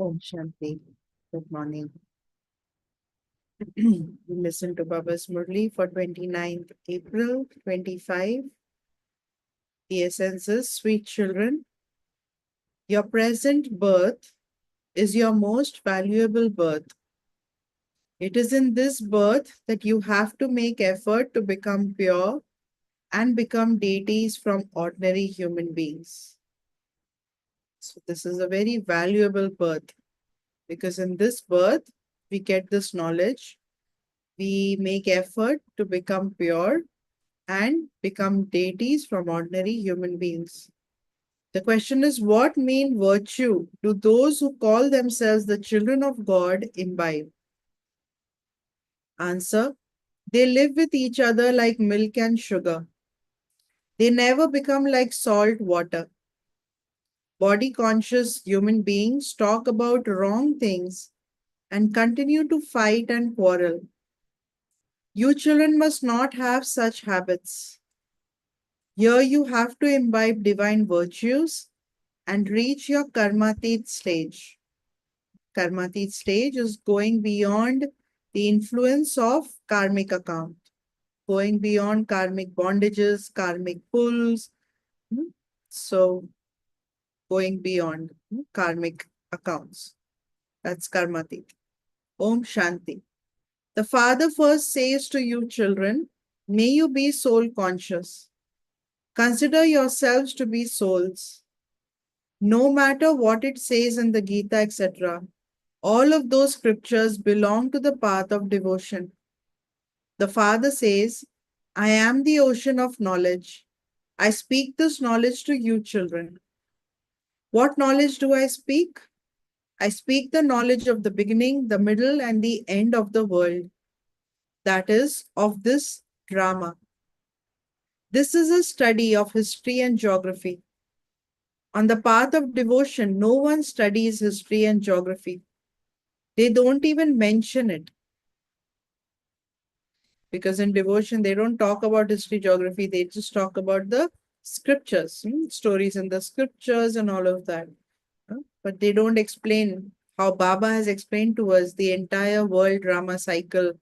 Om Shanti. Good morning. We listen to Baba's Murli for 29th April 25. The essence is, sweet children, your present birth is your most valuable birth. It is in this birth that you have to make effort to become pure and become deities from ordinary human beings. So this is a very valuable birth because in this birth we get this knowledge. We make effort to become pure and become deities from ordinary human beings. The question is, what mean virtue do those who call themselves the children of God imbibe? Answer, they live with each other like milk and sugar. They never become like salt water. Body conscious human beings talk about wrong things and continue to fight and quarrel. You children must not have such habits. Here you have to imbibe divine virtues and reach your karmatit stage. Karmatit stage is going beyond the influence of karmic account, going beyond karmic bondages, karmic pulls. So, going beyond karmic accounts. That's karmatit. Om Shanti. The Father first says to you, children, may you be soul conscious. Consider yourselves to be souls. No matter what it says in the Gita, etc., all of those scriptures belong to the path of devotion. The Father says, I am the ocean of knowledge. I speak this knowledge to you, children. What knowledge do I speak? I speak the knowledge of the beginning, the middle, and the end of the world. That is, of this drama. This is a study of history and geography. On the path of devotion, no one studies history and geography. They don't even mention it. Because in devotion, they don't talk about history, geography, they just talk about the scriptures, stories in the scriptures and all of that. But they don't explain how Baba has explained to us the entire world drama cycle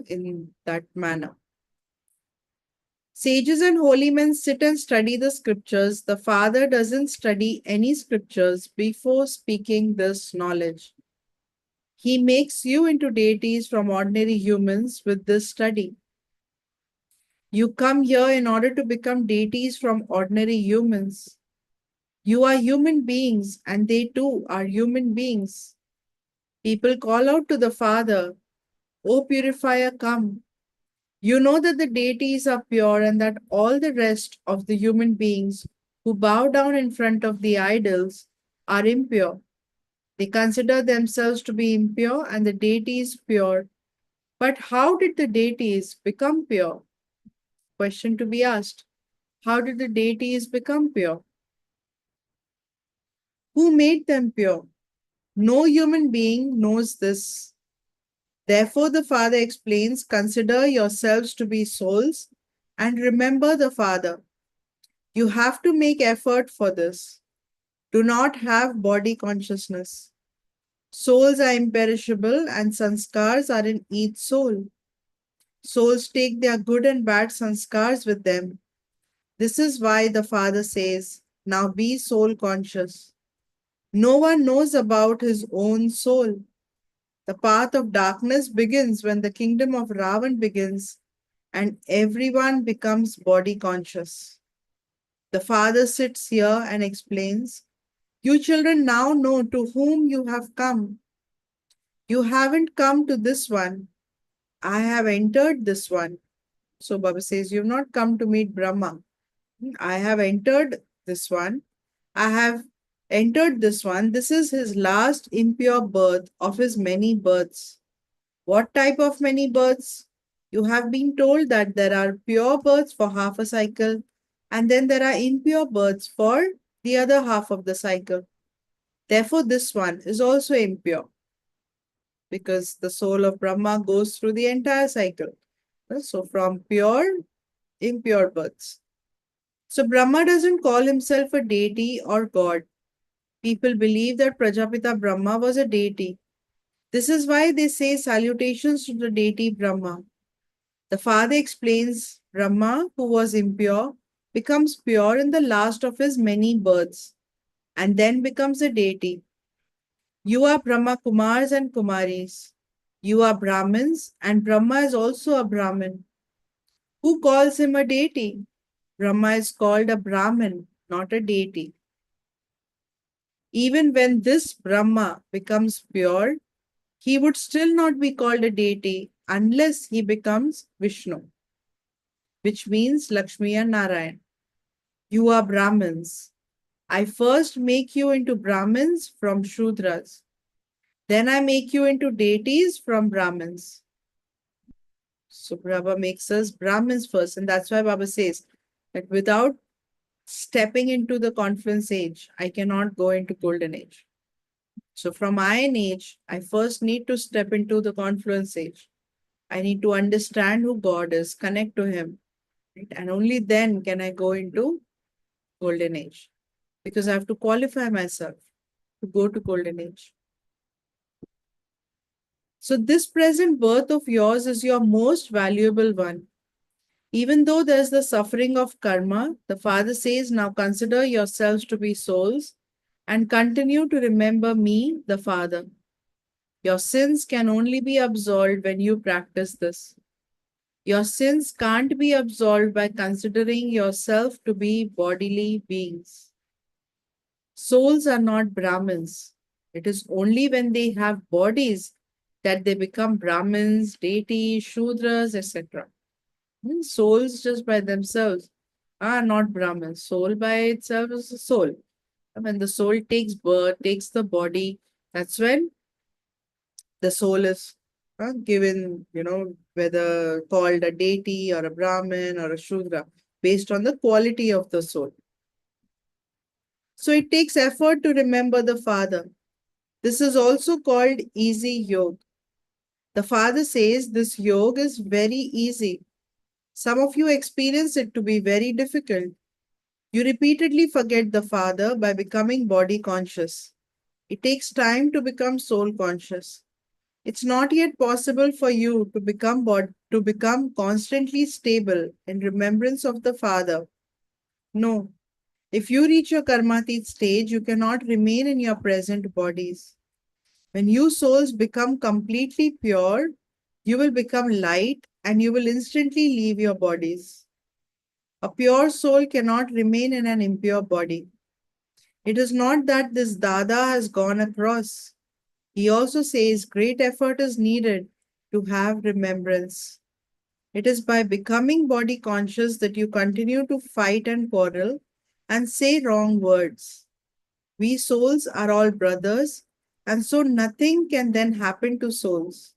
in that manner. Sages and holy men sit and study the scriptures. The Father doesn't study any scriptures before speaking this knowledge. He makes you into deities from ordinary humans with this study. You come here in order to become deities from ordinary humans. You are human beings, and they too are human beings. People call out to the Father, O purifier, come. You know that the deities are pure and that all the rest of the human beings who bow down in front of the idols are impure. They consider themselves to be impure and the deities pure. But how did the deities become pure? Question to be asked. How did the deities become pure? Who made them pure? No human being knows this. Therefore, the Father explains, consider yourselves to be souls and remember the Father. You have to make effort for this. Do not have body consciousness. Souls are imperishable and sanskars are in each soul. Souls take their good and bad sanskars with them. This is why the Father says, now be soul conscious. No one knows about his own soul. The path of darkness begins when the kingdom of Ravan begins and everyone becomes body conscious. The Father sits here and explains, you children now know to whom you have come. You haven't come to this one. I have entered this one. So Baba says, you've not come to meet Brahma. I have entered this one. I have entered this one. This is his last impure birth of his many births. What type of many births? You have been told that there are pure births for half a cycle, and then there are impure births for the other half of the cycle. Therefore, this one is also impure because the soul of Brahma goes through the entire cycle. So, from pure, impure births. So, Brahma doesn't call himself a deity or God. People believe that Prajapita Brahma was a deity. This is why they say salutations to the deity Brahma. The father explains Brahma, who was impure, becomes pure in the last of his many births and then becomes a deity. You are BrahmaKumars and Kumaris. You are Brahmins, and Brahma is also a Brahmin. Who calls him a deity? Brahma is called a Brahmin, not a deity. Even when this Brahma becomes pure, he would still not be called a deity unless he becomes Vishnu, which means Lakshmi and Narayan. You are Brahmins. I first make you into Brahmins from Shudras. Then I make you into deities from Brahmins. So Baba makes us Brahmins first. And that's why Baba says that without stepping into the confluence age, I cannot go into golden age. So from Iron Age, I first need to step into the confluence age. I need to understand who God is, connect to Him. Right? And only then can I go into golden age. Because I have to qualify myself to go to golden age. So this present birth of yours is your most valuable one. Even though there's the suffering of karma, the Father says, now consider yourselves to be souls and continue to remember me, the Father. Your sins can only be absolved when you practice this. Your sins can't be absolved by considering yourself to be bodily beings. Souls are not Brahmins. It is only when they have bodies that they become Brahmins, deities, Shudras, etc. Souls just by themselves are not Brahmins. Soul by itself is a soul. When the soul takes birth, takes the body, that's when the soul is given, whether called a deity or a Brahmin or a Shudra, based on the quality of the soul. So it takes effort to remember the Father. This is also called easy yoga. The Father says this yoga is very easy. Some of you experience it to be very difficult. You repeatedly forget the Father by becoming body conscious. It takes time to become soul conscious. It's not yet possible for you to become constantly stable in remembrance of the Father. No. If you reach your karmatit stage, you cannot remain in your present bodies. When you souls become completely pure, you will become light and you will instantly leave your bodies. A pure soul cannot remain in an impure body. It is not that this Dada has gone across. He also says great effort is needed to have remembrance. It is by becoming body conscious that you continue to fight and quarrel and say wrong words. We souls are all brothers, and so nothing can then happen to souls.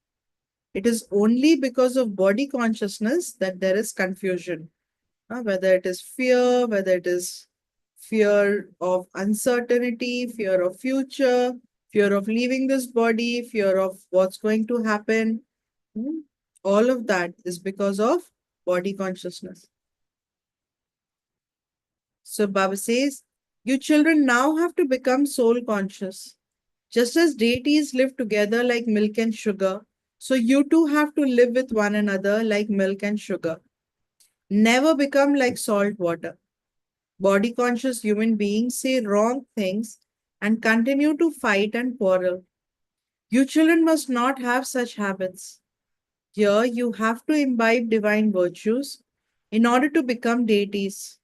It is only because of body consciousness that there is confusion. Whether it is fear, whether it is fear of uncertainty, fear of future, fear of leaving this body, fear of what's going to happen. Hmm, all of that is because of body consciousness. So Baba says, you children now have to become soul conscious. Just as deities live together like milk and sugar, so you too have to live with one another like milk and sugar. Never become like salt water. Body conscious human beings say wrong things and continue to fight and quarrel. You children must not have such habits. Here you have to imbibe divine virtues in order to become deities.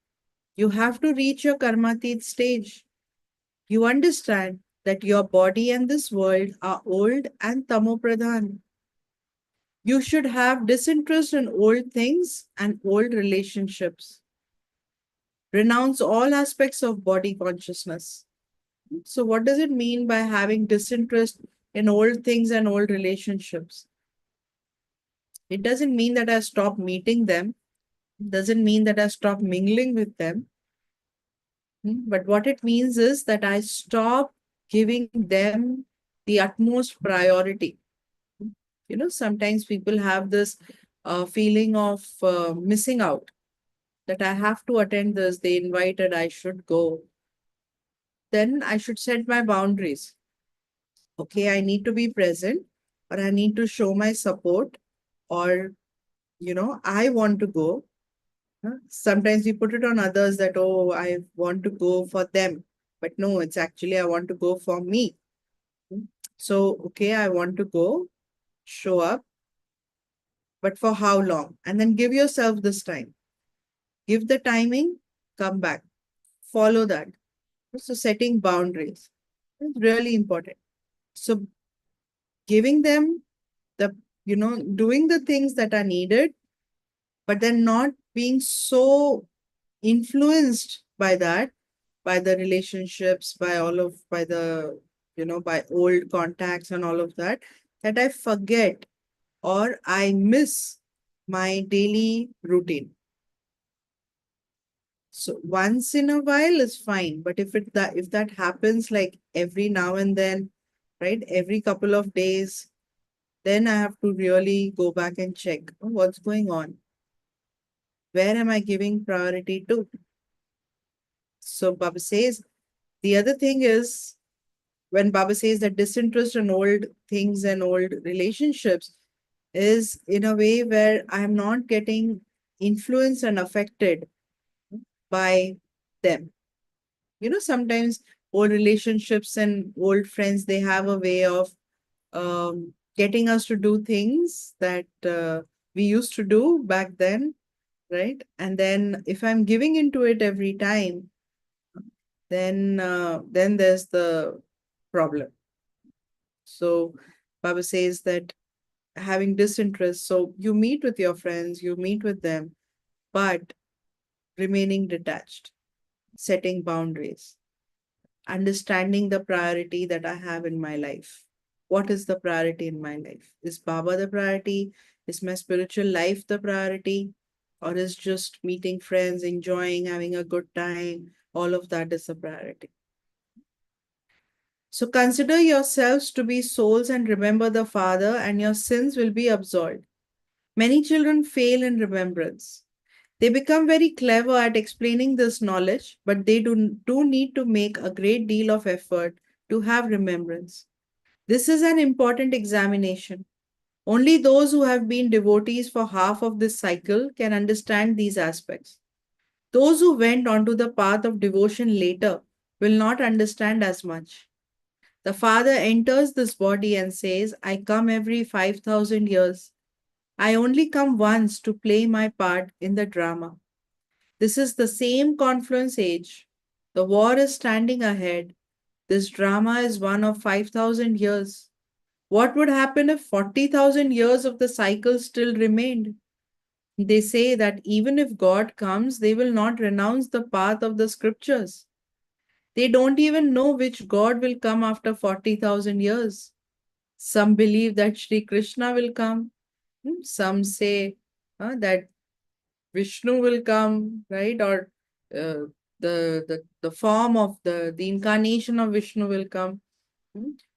You have to reach your karmatit stage. You understand that your body and this world are old and tamopradhan. You should have disinterest in old things and old relationships. Renounce all aspects of body consciousness. So, what does it mean by having disinterest in old things and old relationships? It doesn't mean that I stop meeting them, it doesn't mean that I stop mingling with them. But what it means is that I stop giving them the utmost priority. Sometimes people have this feeling of missing out, that I have to attend this, they invited, I should go. then I should set my boundaries. Okay, I need to be present, or I need to show my support, or, I want to go. Sometimes we put it on others that, oh, I want to go for them. But no, it's actually, I want to go for me. Hmm. So, okay, I want to go, show up, but for how long? And then give yourself this time. Give the timing, come back, follow that. So, setting boundaries is really important. So, giving them the, doing the things that are needed, but then not being so influenced by that, by the relationships, by the, by old contacts and all of that, that I forget or I miss my daily routine. So once in a while is fine, but if that happens like every now and then, right, every couple of days, then I have to really go back and check, oh, what's going on. Where am I giving priority to? So Baba says the other thing is, when Baba says that disinterest in old things and old relationships is in a way where I'm not getting influenced and affected by them. Sometimes old relationships and old friends, they have a way of getting us to do things that we used to do back then, right? And then if I'm giving into it every time, then there's the problem. So Baba says that having disinterest, so you meet with your friends, you meet with them, but remaining detached, setting boundaries, understanding the priority that I have in my life. What is the priority in my life? Is Baba the priority? Is my spiritual life the priority? Or is just meeting friends, enjoying, having a good time? All of that is the priority. So consider yourselves to be souls and remember the Father, and your sins will be absolved. Many children fail in remembrance. They become very clever at explaining this knowledge, but they do need to make a great deal of effort to have remembrance. This is an important examination. Only those who have been devotees for half of this cycle can understand these aspects. Those who went onto the path of devotion later will not understand as much. The Father enters this body and says, I come every 5,000 years. I only come once to play my part in the drama. This is the same confluence age. The war is standing ahead. This drama is one of 5,000 years. What would happen if 40,000 years of the cycle still remained? They say that even if God comes, they will not renounce the path of the scriptures. They don't even know which God will come after 40,000 years. Some believe that Sri Krishna will come. Some say that Vishnu will come, right? Or the form of the incarnation of Vishnu will come.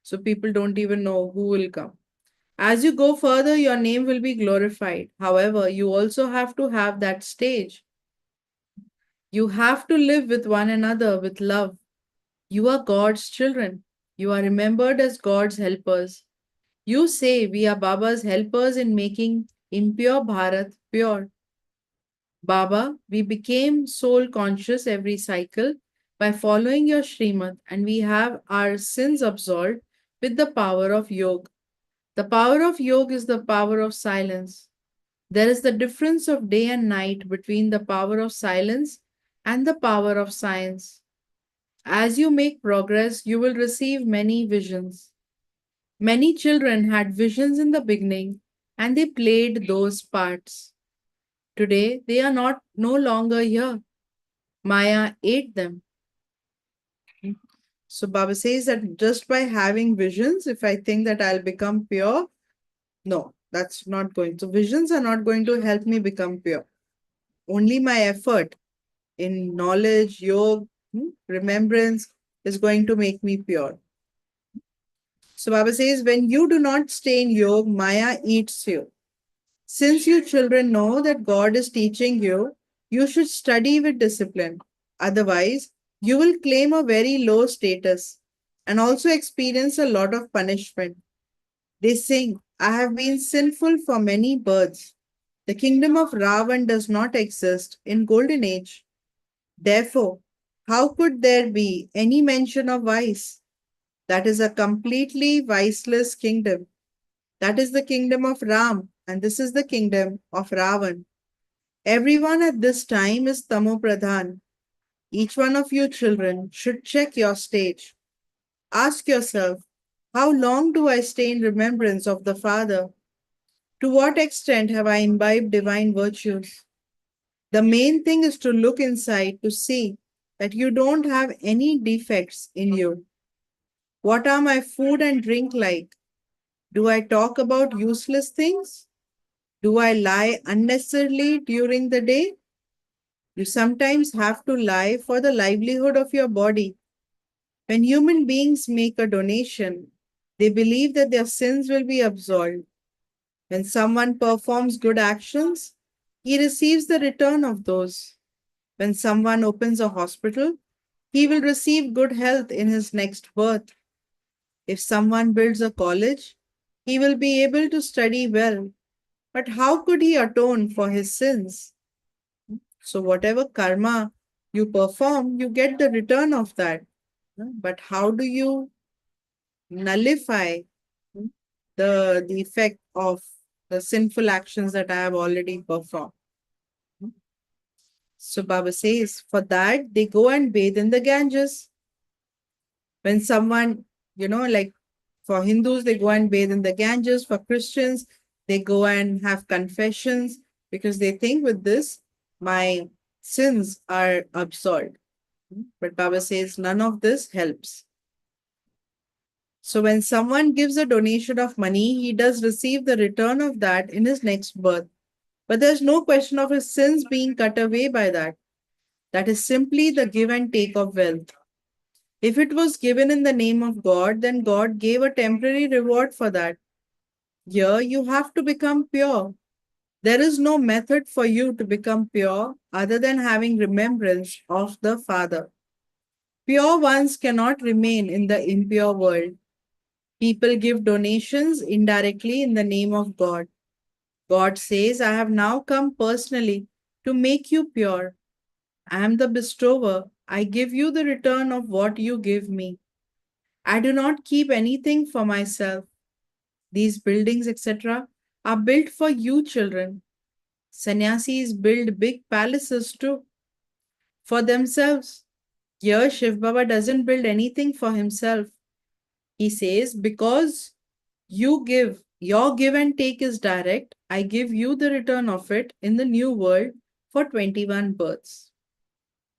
So people don't even know who will come. As you go further, your name will be glorified. However, you also have to have that stage. You have to live with one another with love. You are God's children. You are remembered as God's helpers. You say we are Baba's helpers in making impure Bharat pure. Baba, we became soul conscious every cycle by following your Srimad, and we have our sins absolved with the power of yoga. The power of yoga is the power of silence. There is the difference of day and night between the power of silence and the power of science. As you make progress, you will receive many visions. Many children had visions in the beginning and they played those parts. Today, they are not no longer here. Maya ate them. So Baba says that just by having visions, if I think that I'll become pure, no, that's not going. So visions are not going to help me become pure. Only my effort in knowledge, yoga, remembrance is going to make me pure. So Baba says, when you do not stay in yoga, Maya eats you. Since you children know that God is teaching you, you should study with discipline. Otherwise, You will claim a very low status and also experience a lot of punishment. They sing, I have been sinful for many births. The kingdom of Ravan does not exist in Golden Age. Therefore, how could there be any mention of vice? That is a completely viceless kingdom. That is the kingdom of Ram, and this is the kingdom of Ravan. Everyone at this time is Tamo Pradhan. Each one of you children should check your stage. Ask yourself, how long do I stay in remembrance of the Father? To what extent have I imbibed divine virtues? The main thing is to look inside to see that you don't have any defects in you. What are my food and drink like? Do I talk about useless things? Do I lie unnecessarily during the day? You sometimes have to lie for the livelihood of your body. When human beings make a donation, they believe that their sins will be absolved. When someone performs good actions, he receives the return of those. When someone opens a hospital, he will receive good health in his next birth. If someone builds a college, he will be able to study well. But how could he atone for his sins? So, whatever karma you perform, you get the return of that. But how do you nullify the effect of the sinful actions that I have already performed? So, Baba says, for that, they go and bathe in the Ganges. When someone, like for Hindus, they go and bathe in the Ganges. For Christians, they go and have confessions because they think with this, my sins are absolved. But Baba says none of this helps. So when someone gives a donation of money, he does receive the return of that in his next birth. But there's no question of his sins being cut away by that. That is simply the give and take of wealth. If it was given in the name of God, then God gave a temporary reward for that. Here, you have to become pure. There is no method for you to become pure other than having remembrance of the Father. Pure ones cannot remain in the impure world. People give donations indirectly in the name of God. God says, I have now come personally to make you pure. I am the bestower. I give you the return of what you give me. I do not keep anything for myself. These buildings, etc., are built for you children. Sannyasis build big palaces too for themselves. Here, Shiv Baba doesn't build anything for himself. He says, because you give, your give and take is direct, I give you the return of it in the new world for 21 births.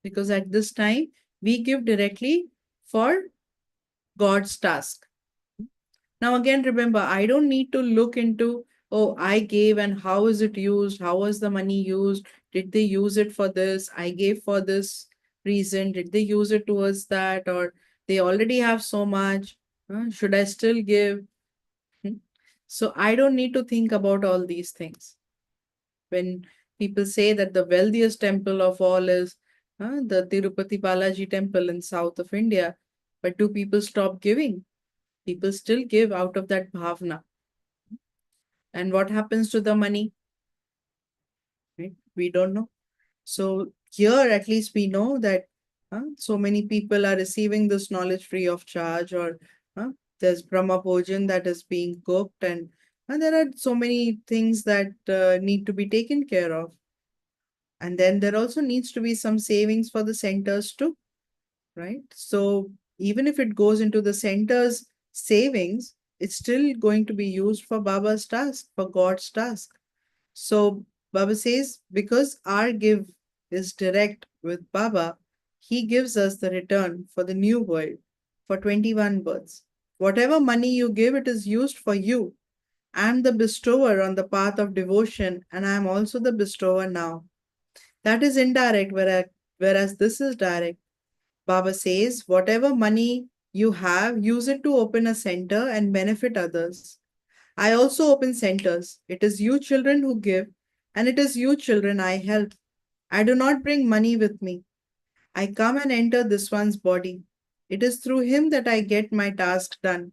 Because at this time, we give directly for God's task. Now, again, remember, I don't need to look into, oh, I gave and how is it used? How was the money used? Did they use it for this? I gave for this reason. Did they use it towards that? Or they already have so much? Should I still give? Hmm. So I don't need to think about all these things. When people say that the wealthiest temple of all is the Tirupati Balaji temple in south of India, but do people stop giving? People still give out of that bhavna. And what happens to the money? Right? We don't know. So here, at least we know that so many people are receiving this knowledge free of charge, or there's Brahma Bhojan that is being cooked, and there are so many things that need to be taken care of. And then there also needs to be some savings for the centers too, right? So even if it goes into the center's savings, it's still going to be used for Baba's task, for God's task. So Baba says, because our give is direct with Baba, he gives us the return for the new world for 21 births. Whatever money you give, it is used for you. I am the bestower on the path of devotion, and I am also the bestower now. That is indirect, whereas this is direct. Baba says, whatever money you have, use it to open a center and benefit others. I also open centers. It is you children who give, and it is you children I help. I do not bring money with me. I come and enter this one's body. It is through him that I get my task done.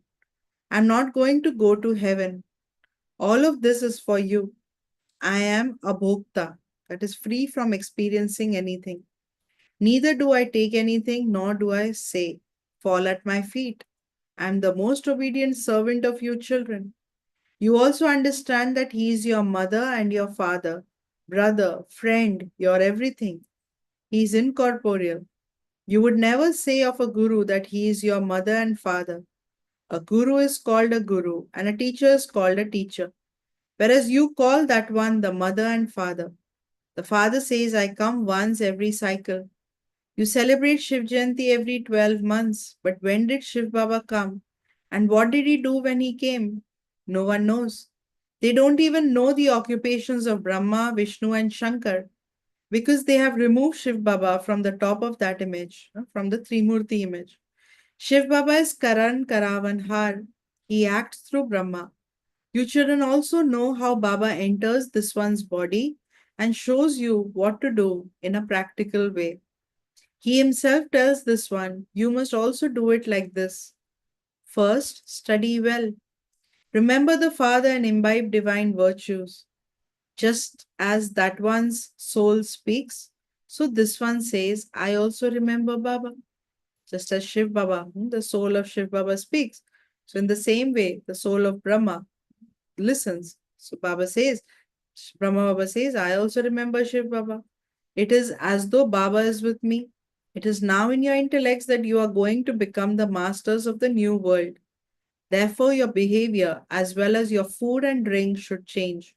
I'm not going to go to heaven. All of this is for you. I am a bhokta, that is free from experiencing anything. Neither do I take anything, nor do I say, fall at my feet. I am the most obedient servant of you children. You also understand that he is your mother and your father, brother, friend, your everything. He is incorporeal. You would never say of a guru that he is your mother and father. A guru is called a guru, and a teacher is called a teacher. Whereas you call that one the mother and father. The father says, I come once every cycle. You celebrate Shiv Jayanti every 12 months. But when did Shiv Baba come? And what did he do when he came? No one knows. They don't even know the occupations of Brahma, Vishnu, and Shankar because they have removed Shiv Baba from the top of that image, from the Trimurti image. Shiv Baba is Karan Karavan Har. He acts through Brahma. You children also know how Baba enters this one's body and shows you what to do in a practical way. He himself tells this one, you must also do it like this. First, study well. Remember the Father and imbibe divine virtues. Just as that one's soul speaks, so this one says, I also remember Baba. Just as Shiv Baba, the soul of Shiv Baba speaks. So, in the same way, the soul of Brahma listens. So, Brahma Baba says, I also remember Shiv Baba. It is as though Baba is with me. It is now in your intellects that you are going to become the masters of the new world. Therefore, your behavior as well as your food and drink should change.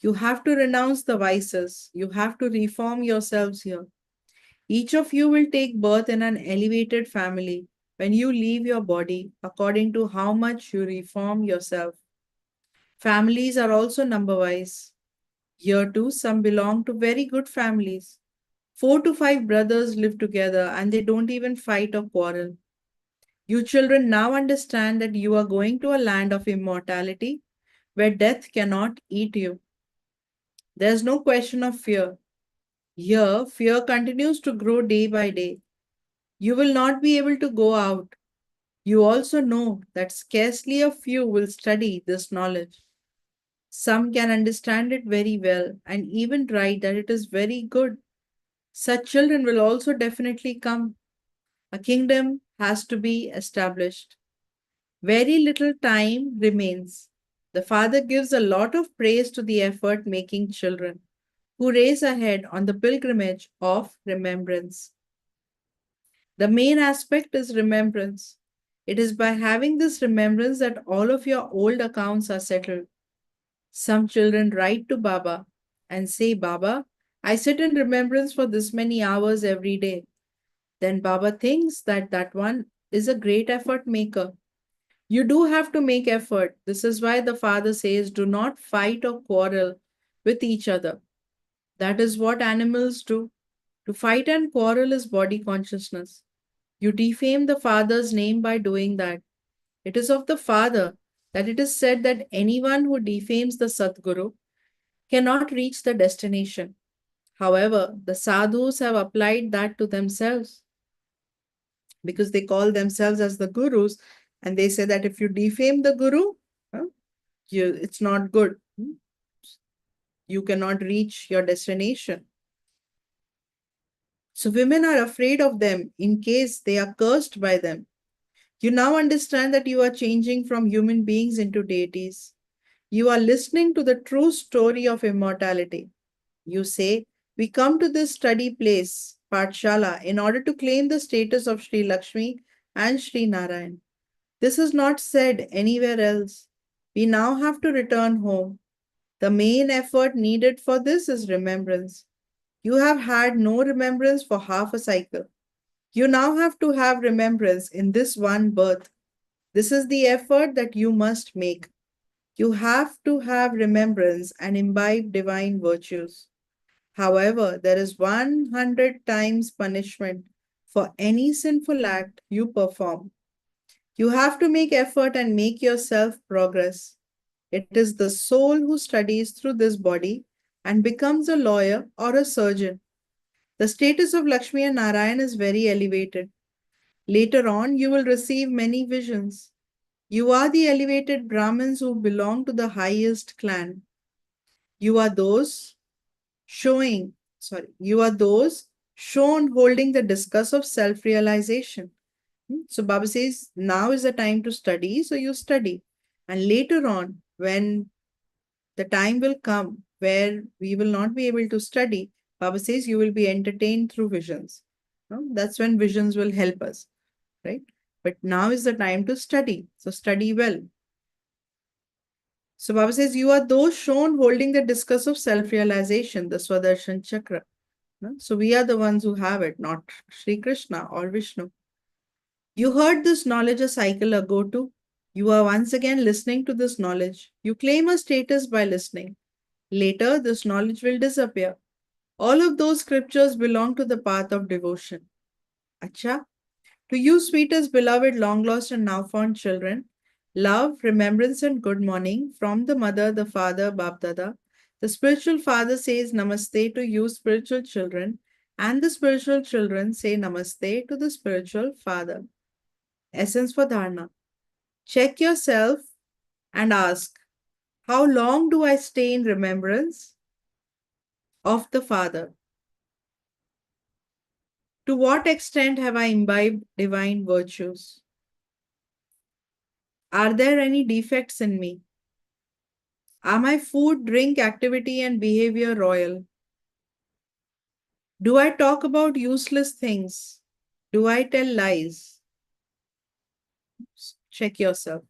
You have to renounce the vices. You have to reform yourselves here. Each of you will take birth in an elevated family when you leave your body according to how much you reform yourself. Families are also number wise. Here too, some belong to very good families. 4 to 5 brothers live together and they don't even fight or quarrel. You children now understand that you are going to a land of immortality where death cannot eat you. There's no question of fear. Here, fear continues to grow day by day. You will not be able to go out. You also know that scarcely a few will study this knowledge. Some can understand it very well and even write that it is very good. Such children will also definitely come. A kingdom has to be established. Very little time remains. The father gives a lot of praise to the effort making children who race ahead on the pilgrimage of remembrance. The main aspect is remembrance. It is by having this remembrance that all of your old accounts are settled. Some children write to Baba and say, Baba, I sit in remembrance for this many hours every day. Then Baba thinks that that one is a great effort maker. You do have to make effort. This is why the father says, do not fight or quarrel with each other. That is what animals do. To fight and quarrel is body consciousness. You defame the Father's name by doing that. It is of the Father that it is said that anyone who defames the Sadguru cannot reach the destination. However, the sadhus have applied that to themselves because they call themselves as the gurus and they say that if you defame the guru, it's not good. You cannot reach your destination. So women are afraid of them in case they are cursed by them. You now understand that you are changing from human beings into deities. You are listening to the true story of immortality. You say, we come to this study place, Pathshala, in order to claim the status of Sri Lakshmi and Sri Narayan. This is not said anywhere else. We now have to return home. The main effort needed for this is remembrance. You have had no remembrance for half a cycle. You now have to have remembrance in this one birth. This is the effort that you must make. You have to have remembrance and imbibe divine virtues. However, there is 100 times punishment for any sinful act you perform. You have to make effort and make yourself progress. It is the soul who studies through this body and becomes a lawyer or a surgeon. The status of Lakshmi and Narayan is very elevated. Later on, you will receive many visions. You are the elevated Brahmins who belong to the highest clan. You are those you are those shown holding the discus of self realization. So Baba says, now is the time to study, so you study. And later on, when the time will come where we will not be able to study, Baba says you will be entertained through visions. That's when visions will help us, right? But now is the time to study. So study well. So Baba says, you are those shown holding the discus of self-realization, the Swadershan Chakra. So we are the ones who have it, not Sri Krishna or Vishnu. You heard this knowledge a cycle ago too. You are once again listening to this knowledge. You claim a status by listening. Later, this knowledge will disappear. All of those scriptures belong to the path of devotion. Acha, to you, sweetest, beloved, long lost, and now found children, love, remembrance, and good morning from the mother, the father, Bapdada. The spiritual father says namaste to you, spiritual children, and the spiritual children say namaste to the spiritual father. Essence for Dharna. Check yourself and ask, how long do I stay in remembrance of the Father? To what extent have I imbibed divine virtues? Are there any defects in me? Are my food, drink, activity, and behavior royal? Do I talk about useless things? Do I tell lies? Check yourself.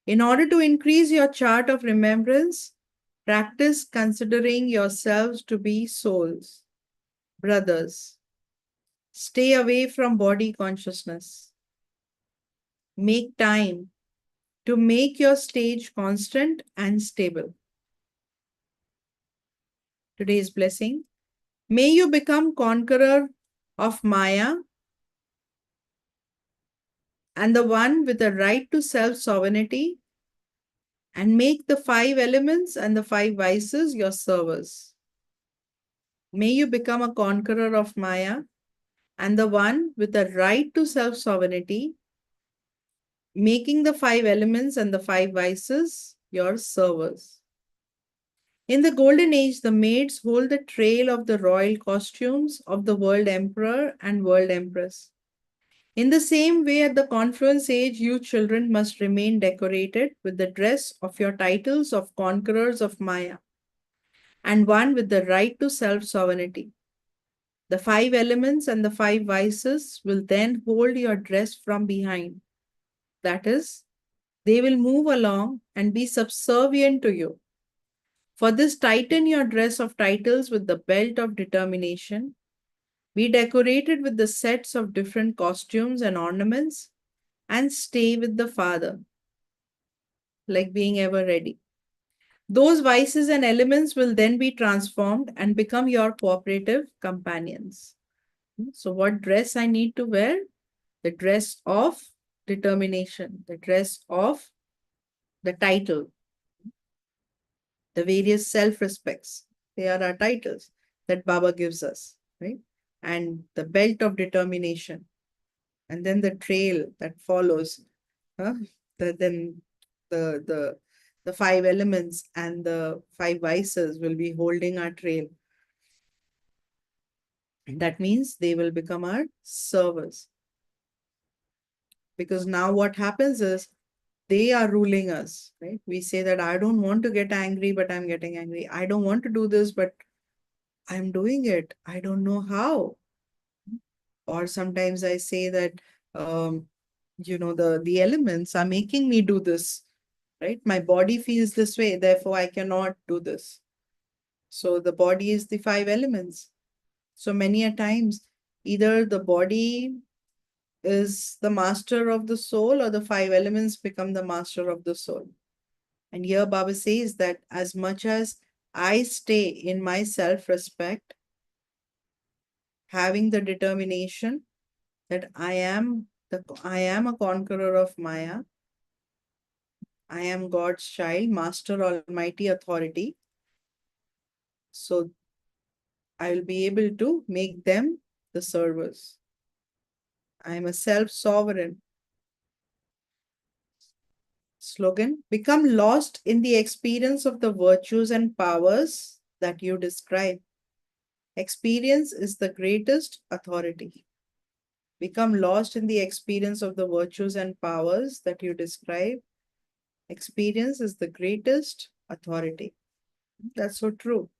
In order to increase your chart of remembrance, practice considering yourselves to be souls, brothers. Stay away from body consciousness. Make time to make your stage constant and stable. Today's blessing. May you become conqueror of Maya and the one with the right to self-sovereignty, and make the 5 elements and the 5 vices your servers. May you become a conqueror of Maya and the one with the right to self-sovereignty, making the 5 elements and the 5 vices your servers. In the Golden Age, the maids hold the trail of the royal costumes of the world emperor and world empress. In the same way, at the confluence age, you children must remain decorated with the dress of your titles of conquerors of Maya and one with the right to self-sovereignty. The 5 elements and the 5 vices will then hold your dress from behind. That is, they will move along and be subservient to you. For this, tighten your dress of titles with the belt of determination. Be decorated with the sets of different costumes and ornaments, and stay with the Father, like being ever ready. Those vices and elements will then be transformed and become your cooperative companions. So, what dress I need to wear? The dress of determination, the dress of the title, the various self-respects. They are our titles that Baba gives us, right? And the belt of determination, and then the trail that follows. Huh? Then the the 5 elements and the 5 vices will be holding our trail. That means they will become our servers. Because now what happens is they are ruling us, right? We say that I don't want to get angry, but I'm getting angry. I don't want to do this, but I'm doing it. I don't know how. Or sometimes I say that, the elements are making me do this, right? My body feels this way, therefore I cannot do this. So the body is the 5 elements. So many a times, either the body is the master of the soul or the 5 elements become the master of the soul. And here Baba says that as much as I stay in my self-respect, having the determination that I am a conqueror of Maya, I am God's child, master, almighty authority. So I will be able to make them the servers. I am a self-sovereign. Slogan, become lost in the experience of the virtues and powers that you describe. Experience is the greatest authority. Become lost in the experience of the virtues and powers that you describe. Experience is the greatest authority. That's so true.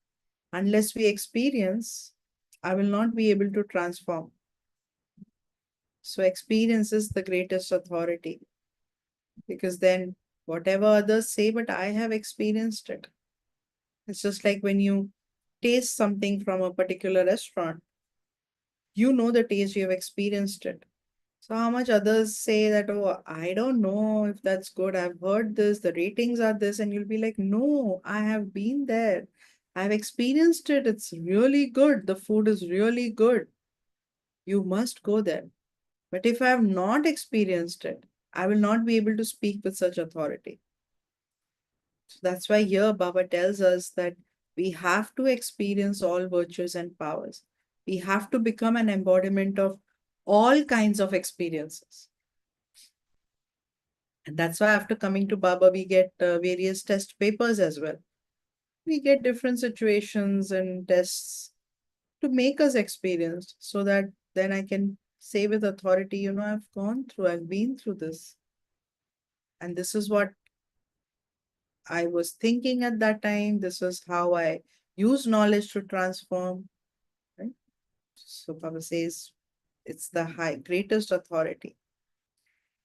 Unless we experience, I will not be able to transform. So, experience is the greatest authority because then whatever others say, but I have experienced it. It's just like when you taste something from a particular restaurant, you know the taste, you have experienced it. So, how much others say that, oh, I don't know if that's good. I've heard this, the ratings are this, and you'll be like, no, I have been there. I've experienced it. It's really good. The food is really good. You must go there. But if I have not experienced it, I will not be able to speak with such authority. So that's why here Baba tells us that we have to experience all virtues and powers. We have to become an embodiment of all kinds of experiences. And that's why after coming to Baba, we get various test papers as well. We get different situations and tests to make us experience so that then I can say with authority, I've gone through, I've been through this. And this is what I was thinking at that time. This is how I use knowledge to transform. Right? So Baba says it's the greatest authority.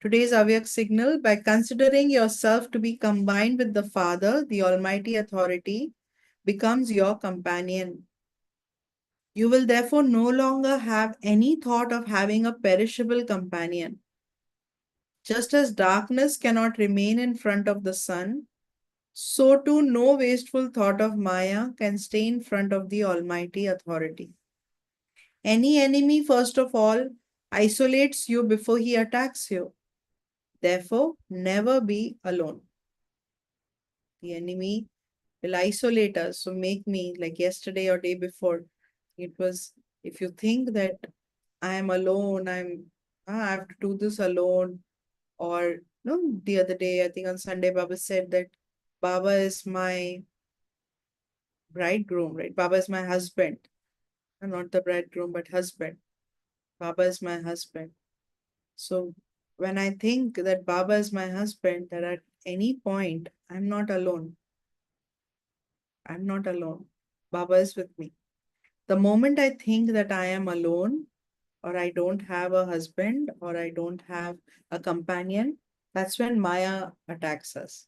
Today's Avyak signal, by considering yourself to be combined with the Father, the Almighty Authority, becomes your companion. You will therefore no longer have any thought of having a perishable companion. Just as darkness cannot remain in front of the sun, so too no wasteful thought of Maya can stay in front of the Almighty Authority. Any enemy, first of all, isolates you before he attacks you. Therefore, never be alone. The enemy will isolate us. So make me like yesterday or day before. It was, if you think that I am alone, I have to do this alone. Or no, the other day, I think on Sunday, Baba said that Baba is my bridegroom, right? Baba is my husband. Not the bridegroom, but husband. Baba is my husband. So when I think that Baba is my husband, that at any point I'm not alone. I'm not alone. Baba is with me. The moment I think that I am alone, or I don't have a husband, or I don't have a companion, that's when Maya attacks us.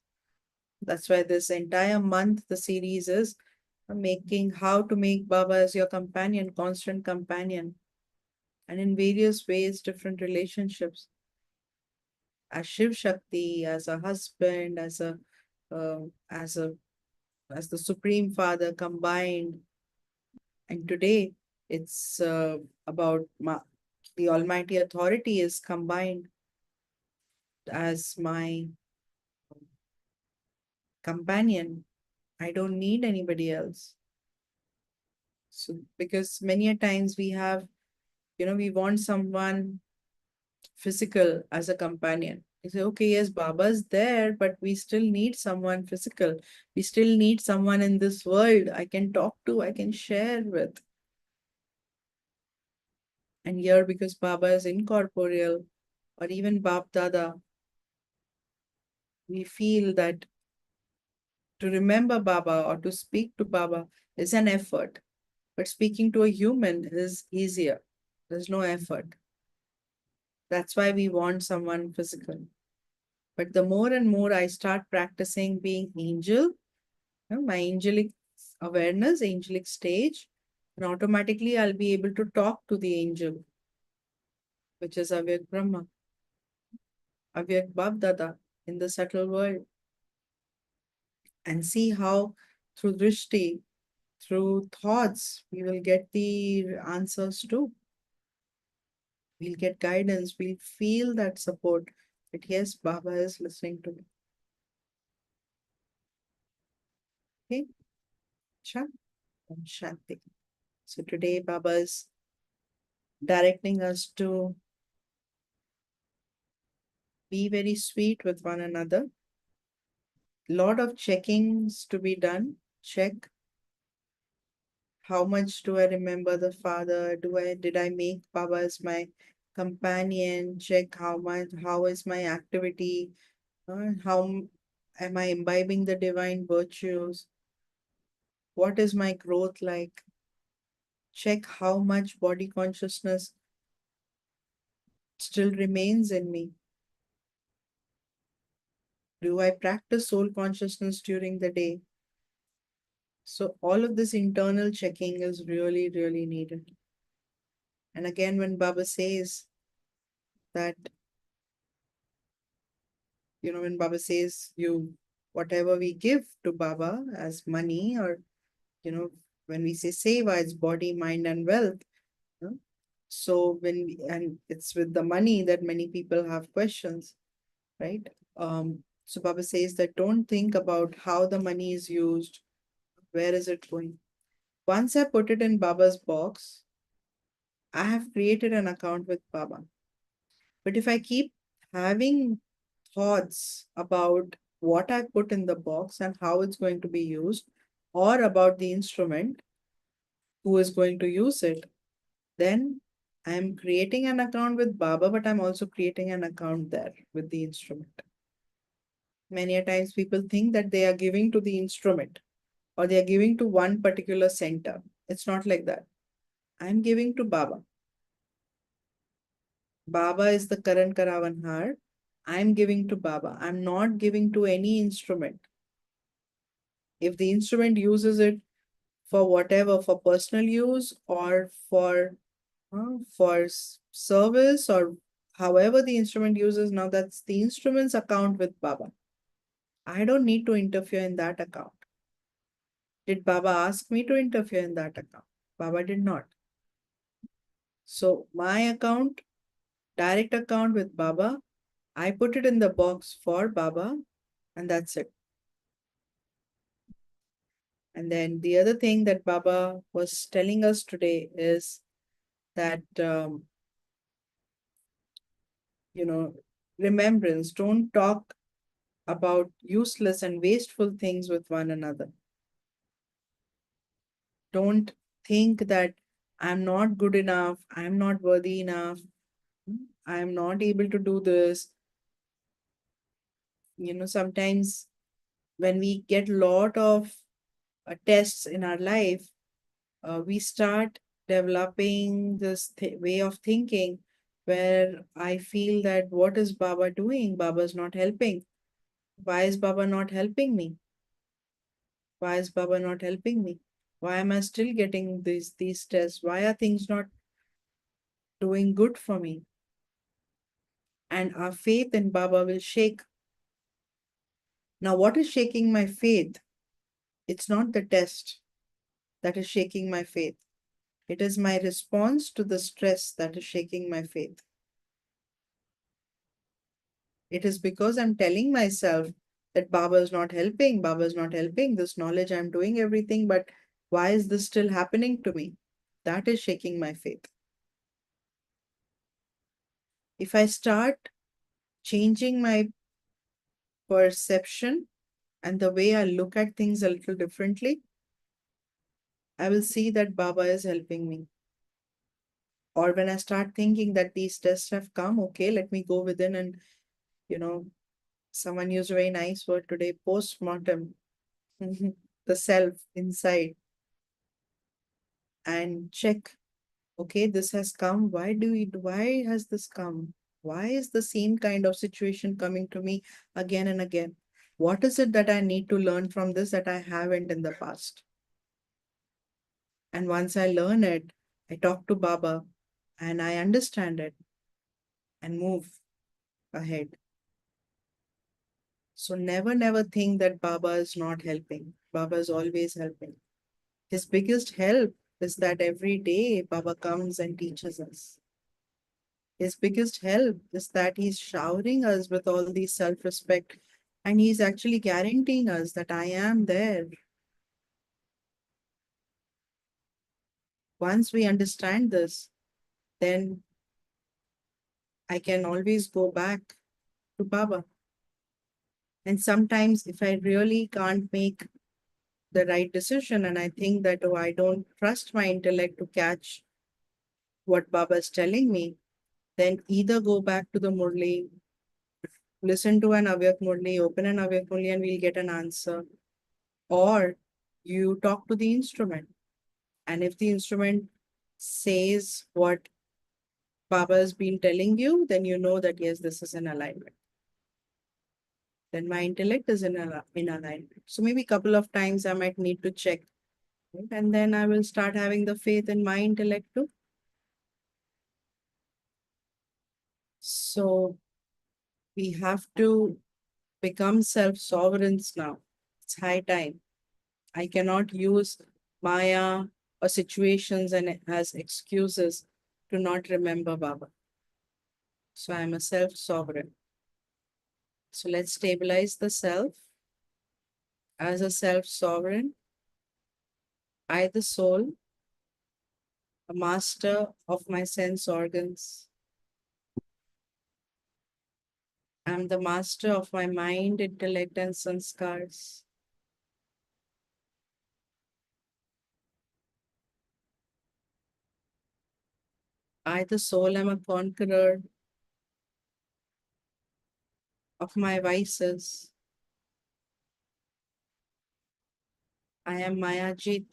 That's why this entire month, the series is making how to make Baba as your companion, constant companion, and in various ways, different relationships. As Shiv Shakti, as a husband, uh, as a as the Supreme Father combined. And today, it's about the Almighty Authority is combined as my companion. I don't need anybody else. So, because many a times we have, we want someone physical as a companion. You say, okay, yes, Baba's there, but we still need someone physical. We still need someone in this world I can talk to, I can share with. And here, because Baba is incorporeal, or even Bab Dada, we feel that to remember Baba or to speak to Baba is an effort. But speaking to a human is easier. There's no effort. That's why we want someone physical. But the more and more I start practicing being angel, my angelic awareness, angelic stage, and automatically I'll be able to talk to the angel, which is Avyak Brahma, Avyak Bab in the subtle world, and see how through drishti, through thoughts, we will get the answers too. We'll get guidance, we'll feel that support that yes, Baba is listening to me. Okay, Shanti. So today Baba is directing us to be very sweet with one another. Lot of checkings to be done. Check how much do I remember the father? Did I make Baba as my companion? Check how is my activity? Am I imbibing the divine virtues? What is my growth like? Check how much body consciousness still remains in me. Do I practice soul consciousness during the day? So all of this internal checking is really, really needed. And again, when Baba says that, when Baba says whatever we give to Baba as money, or, when we say seva, it's body, mind, and wealth. huh? So and it's with the money that many people have questions, right? So Baba says that don't think about how the money is used, where is it going. Once I put it in Baba's box, I have created an account with Baba. But if I keep having thoughts about what I put in the box and how it's going to be used, or about the instrument, who is going to use it, then I'm creating an account with Baba, but I'm also creating an account there with the instrument. Many a times people think that they are giving to the instrument or they are giving to one particular center. It's not like that. I'm giving to Baba. Baba is the Karan Karavanhar. I'm giving to Baba. I'm not giving to any instrument. If the instrument uses it for whatever, for personal use or for service, or however the instrument uses, now that's the instrument's account with Baba. I don't need to interfere in that account. Did Baba ask me to interfere in that account? Baba did not. So my account, direct account with Baba, I put it in the box for Baba, and that's it. And then the other thing that Baba was telling us today is that, you know, remembrance, don't talk about useless and wasteful things with one another. Don't think that I'm not good enough, I'm not worthy enough, I'm not able to do this. Sometimes when we get a lot of tests in our life, we start developing this way of thinking where I feel that what is Baba doing? Baba's not helping. Why is Baba not helping me? Why is Baba not helping me? Why am I still getting these tests? Why are things not doing good for me? And our faith in Baba will shake. Now, what is shaking my faith? It's not the test that is shaking my faith. It is my response to the stress that is shaking my faith. It is because I'm telling myself that Baba is not helping, Baba is not helping. This knowledge, I'm doing everything, but why is this still happening to me? That is shaking my faith. If I start changing my perception and the way I look at things a little differently, I will see that Baba is helping me. Or when I start thinking that these tests have come, okay, let me go within and, you know, someone used a very nice word today, post-mortem, the self inside, and check, okay, this has come. Why has this come? Why is the same kind of situation coming to me again and again? What is it that I need to learn from this that I haven't in the past? And once I learn it, I talk to Baba and I understand it and move ahead. So never, never think that Baba is not helping. Baba is always helping. His biggest help is that every day Baba comes and teaches us. His biggest help is that he's showering us with all these self-respect, and he's actually guaranteeing us that I am there. Once we understand this, then I can always go back to Baba. And sometimes, if I really can't make the right decision and I think that, oh, I don't trust my intellect to catch what Baba is telling me, then either go back to the Murli, listen to an Avyak Murli, open an Avyak Murli, and we'll get an answer. Or you talk to the instrument. And if the instrument says what Baba has been telling you, then you know that yes, this is in alignment. Then my intellect is in alignment. So maybe a couple of times I might need to check, right? And then I will start having the faith in my intellect too. So we have to become self-sovereigns now. It's high time. I cannot use Maya or situations and as excuses to not remember Baba. So I'm a self-sovereign. So let's stabilize the self. As a self-sovereign, I, the soul, a master of my sense organs. I'm the master of my mind, intellect, and sanskars. I, the soul, am a conqueror of my vices. I am Mayajit.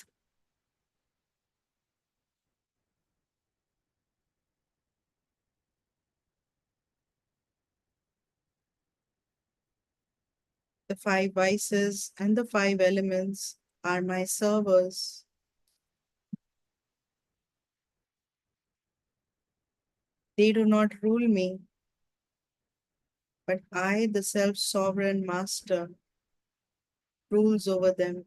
The five vices and the five elements are my servers. They do not rule me, but I, the self-sovereign master, rules over them.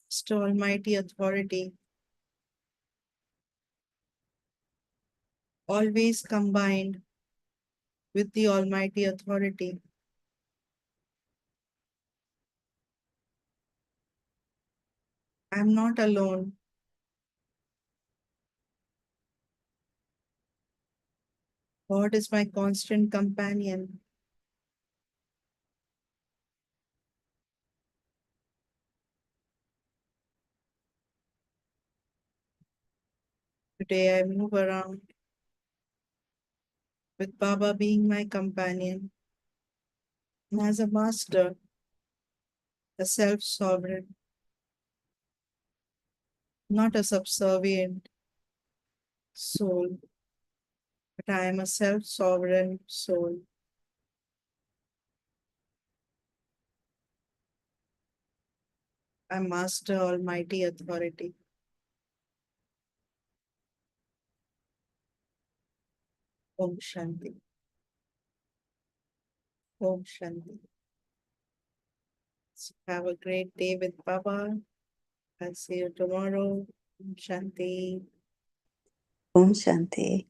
Master Almighty Authority, always combined with the Almighty Authority. I'm not alone. God is my constant companion. Today I move around with Baba being my companion and as a master, a self-sovereign, not a subservient soul, but I am a self-sovereign soul. I master Almighty Authority. Om Shanti. Om Shanti. So have a great day with Baba. I'll see you tomorrow. Om Shanti. Om Shanti.